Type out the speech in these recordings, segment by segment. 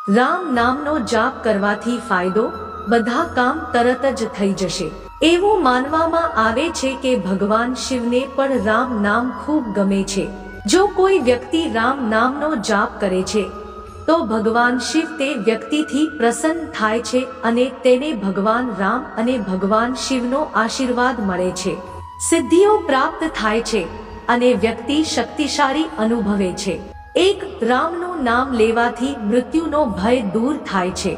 રામ નામનો જાપ કરવાથી ફાયદો, બધા કામ તરત જ થઈ જશે। એવું માનવામાં આવે છે કે ભગવાન શિવને પણ રામ નામ ખૂબ ગમે છે। જો કોઈ વ્યક્તિ રામ નામનો જાપ કરે છે તો ભગવાન શિવ તે વ્યક્તિથી પ્રસન્ન થાય છે અને તેને ભગવાન રામ અને ભગવાન શિવનો આશીર્વાદ મળે છે, સિદ્ધિઓ પ્રાપ્ત થાય છે અને વ્યક્તિ શક્તિશાળી અનુભવે છે। એક, રામનું નામ લેવાથી મૃત્યુનો ભય દૂર થાય છે।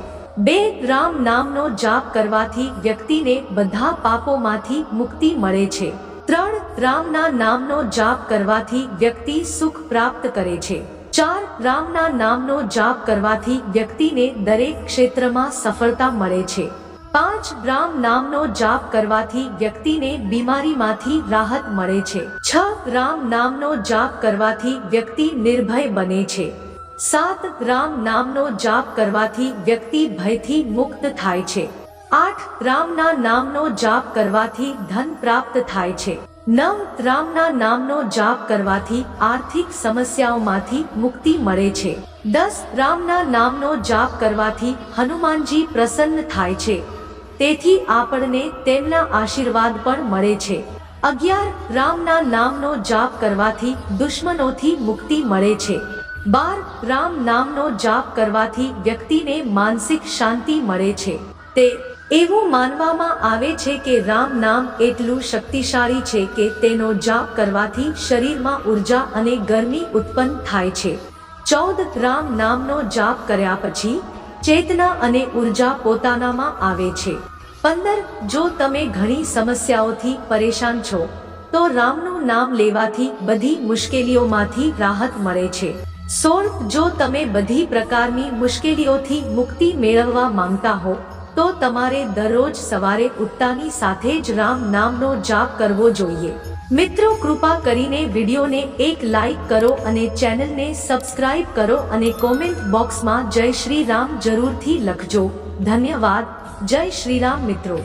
2, રામ નામનો જાપ કરવાથી વ્યક્તિને બધા પાપોમાંથી મુક્તિ મળે છે। 3, રામના નામનો જાપ કરવાથી વ્યક્તિ સુખ પ્રાપ્ત કરે છે। 4, રામના નામનો જાપ કરવાથી વ્યક્તિને દરેક ક્ષેત્રમાં સફળતા મળે છે। 5, રામ નામનો જાપ કરવાથી વ્યક્તિને બીમારીમાંથી રાહત મળે છે। 6, રામ નામનો જાપ કરવાથી વ્યક્તિ નિર્ભય બને છે। 7, રામ નામનો જાપ કરવાથી વ્યક્તિ ભયથી મુક્ત થાય છે। 8, રામના નામનો જાપ કરવાથી ધન પ્રાપ્ત થાય છે। 9, રામના નામનો જાપ કરવાથી આર્થિક સમસ્યાઓમાંથી મુક્તિ મળે છે। 10, રામના નામનો જાપ કરવાથી હનુમાનજી પ્રસન્ન થાય છે, તેથી આપણને તેમના આશીર્વાદ પણ મળે છે। 11, રામના નામનો જાપ કરવાથી દુશ્મનોથી મુક્તિ મળે છે। 12, રામ નામનો જાપ કરવાથી વ્યક્તિને માનસિક શાંતિ મળે છે। તે એવું માનવામાં આવે છે કે રામ નામ એટલું શક્તિશાળી છે કે તેનો જાપ કરવાથી શરીરમાં ઉર્જા અને ગરમી ઉત્પન્ન થાય છે। 14, રામ નામનો જાપ કર્યા પછી ચેતના અને ઉર્જા પોતાનામાં આવે છે। 15, જો તમે ઘણી સમસ્યાઓથી પરેશાન છો તો રામનું નામ લેવાથી બધી મુશ્કેલીઓમાંથી રાહત મળે છે। 16, જો તમે બધી પ્રકારની મુશ્કેલીઓથી મુક્તિ મેળવવા માંગતા હો તો તમારે દરરોજ સવારે ઉઠતાની સાથે જ રામ નામનો જાપ કરવો જોઈએ। મિત્રો, કૃપા કરીને વિડીયોને એક લાઈક કરો અને ચેનલને સબસ્ક્રાઇબ કરો અને કોમેન્ટ બોક્સમાં જય શ્રી રામ જરૂરથી લખજો। ધન્યવાદ। જય શ્રી રામ મિત્રો।